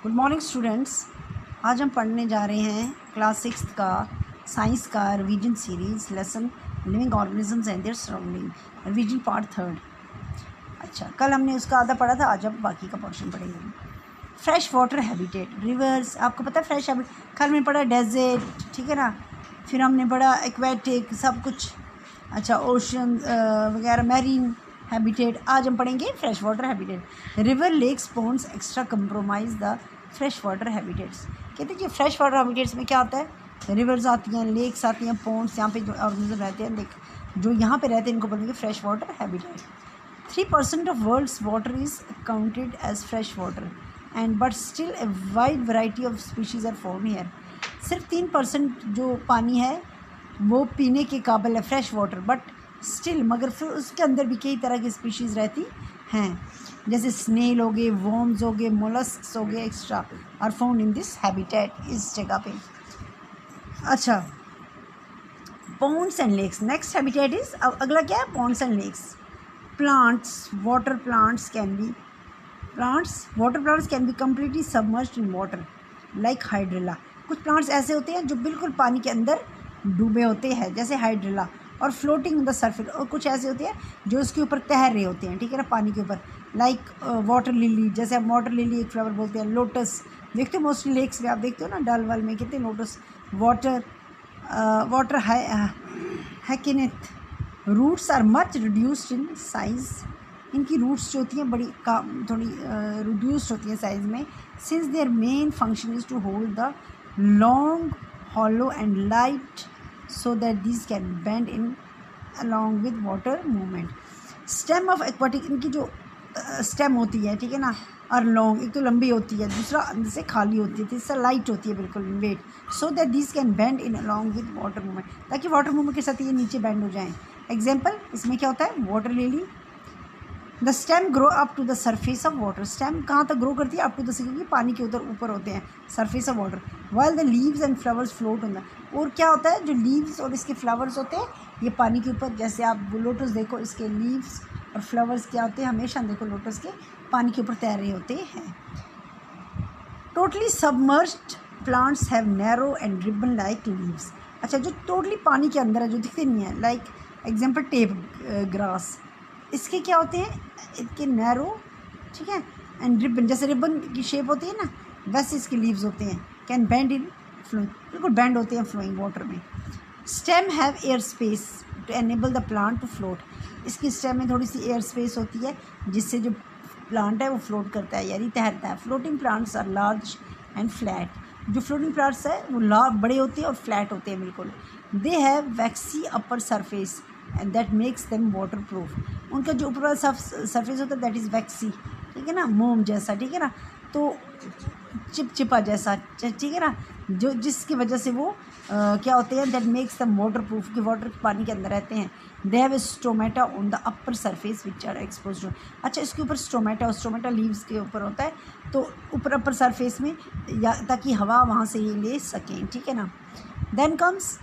Good morning students. आज हम पढ़ने जा रहे हैं क्लास 6 का साइंस का revision series lesson living organisms and their surrounding, revision part 3। अच्छा, कल हमने उसका आधा पढ़ा था, आज हम बाकी का पोर्शन पढ़ेंगे। फ्रेश वाटर हैबिटेट, रिवर्स, आपको पता है फ्रेश हैबिट। कल हमने पढ़ा डेजर्ट, ठीक है ना, फिर हमने पढ़ा एक्वेटिक, सब कुछ। अच्छा, ओशन वगैरह, मैरीन हैबिटेट। आज हम पढ़ेंगे fresh water habitat. River, lakes, ponds extra compromise the fresh water habitats. कहते हैं कि फ्रेश वाटर हैबिटेट्स में क्या होता है, रिवर्स आती हैं, लेक्स आती हैं, पॉन्ड्स, यहाँ पे जो ऑर्गेनिज्म रहते हैं, जो यहाँ पे रहते हैं इनको बोलेंगे fresh water habitat. 3% of world's water is counted as fresh water and but still a wide variety of species are found here। सिर्फ 3% जो पानी है वो पीने के काबिल है, फ्रेश वाटर, बट स्टिल, मगर फिर उसके अंदर भी कई तरह की स्पीशीज़ रहती हैं, जैसे स्नेल हो गए, वॉर्म्स हो गए, मोलस्क्स हो गए, extra are found in this habitat, इस जगह पे। अच्छा, ponds and lakes, next habitat is, अब अगला क्या है, ponds and lakes. Plants, water plants can be completely submerged in water like hydrilla। कुछ प्लांट्स ऐसे होते हैं जो बिल्कुल पानी के अंदर डूबे होते हैं, जैसे हाइड्रिला, और फ्लोटिंग ऑन द सरफेस। और कुछ ऐसे होते हैं जो उसके ऊपर तैर रहे होते हैं, ठीक है ना, पानी के ऊपर, लाइक वाटर लिली, जैसे आप वाटर लिली एक फ्लावर बोलते हैं। लोटस देखते हो मोस्टली लेक्स में, आप देखते हो ना डल वाल में कितने lotus. Water hyacinth, roots are much reduced in size. इनकी रूट्स जो होती हैं बड़ी थोड़ी रिड्यूस्ड होती हैं साइज़ में। Since their main function is to hold the long hollow and light so that this can bend in along with water movement. Stem of aquatic, इनकी जो स्टेम होती है, ठीक है ना, और लॉन्ग, एक तो लंबी होती है, दूसरा अंदर से खाली होती है, तीसरा लाइट होती है बिल्कुल wet, so that this can bend in along with water movement, ताकि वाटर मूवमेंट के साथ ये नीचे बेंड हो जाएँ। एग्जाम्पल, इसमें क्या होता है, water lily, the stem grow up to the surface of water. Stem कहाँ तक ग्रो करती है, अप टू द, क्योंकि पानी के ऊपर होते हैं, surface of water. While the leaves and flowers float on the, और क्या होता है, जो लीव्स और इसके फ्लावर्स होते हैं ये पानी के ऊपर, जैसे आप लोटस देखो, इसके लीव्स और फ्लावर्स क्या होते हैं, हमेशा देखो लोटस के पानी के ऊपर तैर रहे होते हैं। Totally submerged plants have narrow and ribbon like leaves. अच्छा, जो टोटली पानी के अंदर है, जो दिखते नहीं है, लाइक एग्जाम्पल टेप ग्रास, इसके क्या होते हैं, इनके नैरो, ठीक है, एंड रिबन, जैसे रिबन की शेप होती है ना, वैसे इसके लीव्स होते हैं। कैन बेंड इन फ्लोइंग, बिल्कुल बेंड होते हैं फ्लोइंग वाटर में। Stem have air space to enable the plant to float. इसकी स्टेम में थोड़ी सी एयर स्पेस होती है जिससे जो प्लांट है वो फ्लोट करता है, यानी तैरता है। Floating plants are large and flat. जो फ्लोटिंग प्लांट्स है वो बड़े होते हैं और फ्लैट होते हैं बिल्कुल। They have vaccine upper surface and that makes them water proof. उनका जो ऊपर वाला सरफेस होता है दैट इज़ वैक्सी, ठीक है ना, मोम जैसा, ठीक है ना, तो चिपचिपा जैसा, ठीक है ना, जो जिसकी वजह से वो क्या होते हैं, that makes them water proof, कि वाटर पानी के अंदर रहते हैं। They have stomata on the upper surface which are exposed. अच्छा, इसके ऊपर स्टोमेटा लीव्स के ऊपर होता है, तो ऊपर अपर सरफेस में, या ताकि हवा वहाँ से ये ले सकें, ठीक है ना। Then comes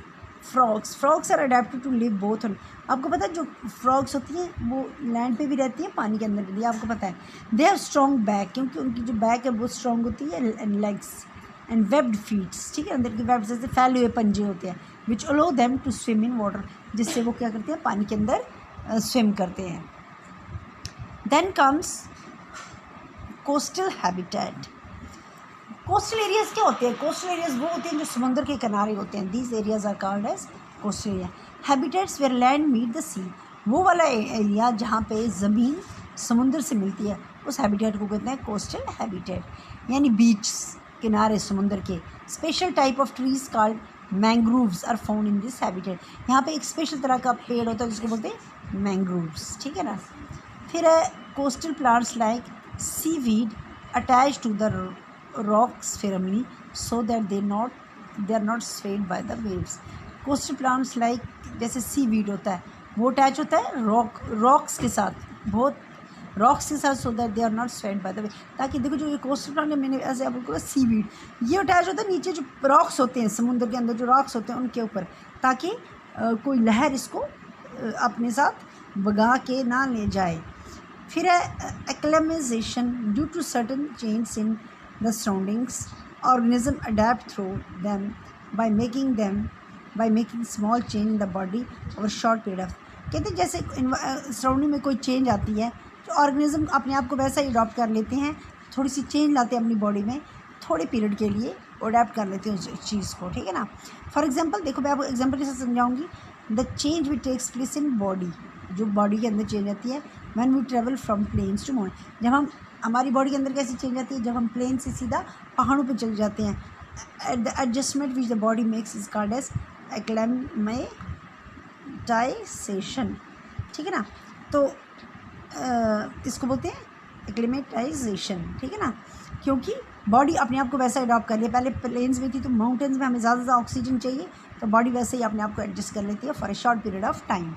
frogs are adapted to live both on. आपको पता है जो फ्रॉग्स होती हैं वो लैंड पे भी रहती हैं, पानी के अंदर भी, आपको पता है। दे हैव स्ट्रॉन्ग बैक, क्योंकि उनकी जो बैक है वो स्ट्रॉन्ग होती है, and legs and webbed feets, ठीक है, अंदर की वेब्स जैसे फैले हुए पंजे होते हैं, which allow them to swim in water, जिससे वो क्या करते हैं, पानी के अंदर स्विम करते हैं। Then comes coastal habitat. Coastal areas क्या होते हैं, कोस्टल एरियाज़ वो होते हैं जो समुद्र के किनारे होते हैं। These areas are called as coastal area. Habitats where land meet the sea, वो वाला एरिया जहाँ पे ज़मीन समुद्र से मिलती है, उस हैबिटेट को कहते हैं कोस्टल हैबिटेट, यानी बीच किनारे समुद्र के। Special type of trees called mangroves are found in this habitat. यहाँ पे एक स्पेशल तरह का पेड़ होता है जिसको बोलते हैं मैंग्रोव्स, ठीक है ना। फिर है coastal plants like seaweed attach to the rocks firmly so that they are not swayed by the waves। coastal plants like जैसे सीवीड होता है वो अटैच होता है रॉक्स के साथ, बहुत रॉक्स के साथ, so that they are not swayed by the way. ताकि देखो जो ये कोस्टल प्लांट है, मैंने ऐसे आपको कहा सीवीड, ये अटैच होता है नीचे जो रॉक्स होते हैं, समुद्र के अंदर जो रॉक्स होते हैं उनके ऊपर, ताकि कोई लहर इसको अपने साथ बगा के ना ले जाए। फिर है acclimatization due to certain change in the surroundings, organism adapt through them by making small change in the body over short period of. कहते हैं जैसे सराउंडिंग में कोई चेंज आती है तो ऑर्गेनिज्म अपने आप को वैसा ही अडॉप्ट कर लेते हैं, थोड़ी सी चेंज लाते हैं अपनी बॉडी में, थोड़े पीरियड के लिए अडैप्ट कर लेते हैं उस चीज़ को, ठीक है ना। फॉर एग्जांपल देखो, मैं आपको एग्जांपल के साथ समझाऊंगी। The change which takes place in body, जो बॉडी के अंदर चेंज आती है when we travel from plains to mountain. जब हमारी बॉडी के अंदर कैसी चेंज आती है, जब हम प्लेन से सीधा पहाड़ों पर चले जाते हैं। The adjustment which the body makes is called as acclimatisation, ठीक है ना। तो इसको बोलते हैं एक्लेमेटाइजेशन, ठीक है ना, क्योंकि बॉडी अपने आप को वैसा अडॉप्ट कर लिया। पहले प्लेन्स में थी तो माउंटेन्स में हमें ज़्यादा ऑक्सीजन चाहिए, तो बॉडी वैसे ही अपने आप को एडजस्ट कर लेती है for a short period of time.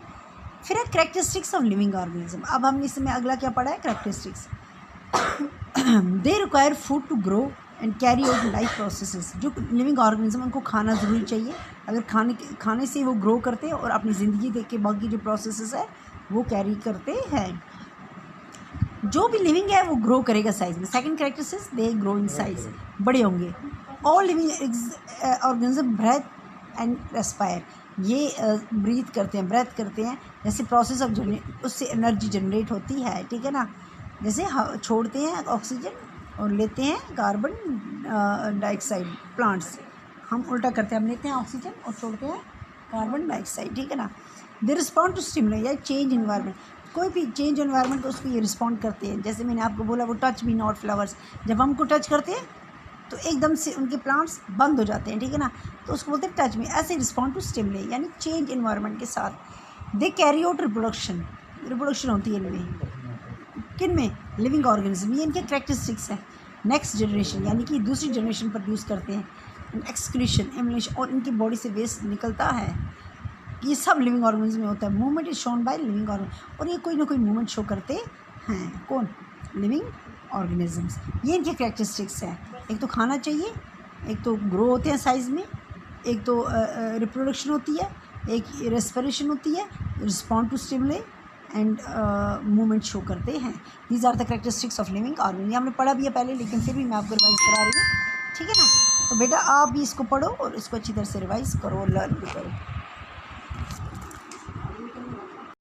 फिर है कैरेक्टरिस्टिक्स ऑफ लिविंग ऑर्गेनिज्म। अब हमने इसमें अगला क्या पढ़ा है, characteristics. They require food to grow and carry out life processes. जो लिविंग ऑर्गेनिज्म, उनको खाना ज़रूरी चाहिए। अगर खाने से वो ग्रो करते हैं और अपनी ज़िंदगी देख के बाकी जो प्रोसेसेस है वो कैरी करते हैं। जो भी लिविंग है वो ग्रो करेगा साइज में। Second characteristics, they grow in size, बड़े होंगे। All living organism breath and respire, ये ब्रीथ करते हैं, ब्रेथ करते हैं। जैसे प्रोसेस ऑफ उससे एनर्जी जनरेट होती है, ठीक है ना। जैसे छोड़ते हैं ऑक्सीजन और लेते हैं कार्बन डाइऑक्साइड। प्लांट्स हम उल्टा करते हैं, हम लेते हैं ऑक्सीजन और छोड़ते हैं कार्बन डाइऑक्साइड, ठीक है ना। दे रिस्पॉन्ड टू स्टिमुलस या चेंज इन्वायरमेंट, कोई भी चेंज इन्वायरमेंट को उसको ये रिस्पॉन्ड करते हैं। जैसे मैंने आपको बोला वो टच मी नॉट फ्लावर्स, जब हमको टच करते हैं तो एकदम से उनके प्लांट्स बंद हो जाते हैं, ठीक है ना, तो उसको बोलते हैं टच मी। ऐसे रिस्पॉन्ड टू स्टिमुलस यानी चेंज इन्वायरमेंट के साथ। दे कैरी आउट रिप्रोडक्शन होती है इनमें, किन में, लिविंग ऑर्गेनिज्म। ये इनके कैरेक्टरिस्टिक्स हैं। नेक्स्ट जनरेशन यानी कि दूसरी जनरेशन प्रोड्यूस करते हैं। एक्सक्रीशन, एमिनेशन, और इनकी बॉडी से वेस्ट निकलता है। ये सब लिविंग ऑर्गेनिज्म में होता है। Movement is shown by living organism, और ये कोई ना कोई मूवमेंट शो करते हैं। कौन, लिविंग ऑर्गेनिजम्स। ये इनके कैरेक्टरिस्टिक्स हैं। एक तो खाना चाहिए, एक तो ग्रो होते हैं साइज़ में, एक तो रिप्रोडक्शन होती है, एक रेस्पिरेशन होती है, respond to stimulus and movement show करते हैं। These are the characteristics of living organism. हमने पढ़ा भी है पहले, लेकिन फिर भी मैं आपको रिवाइज़ करा रही हूँ, ठीक है ना। तो बेटा आप भी इसको पढ़ो और इसको अच्छी तरह से रिवाइज़ करो, लर्न भी करो।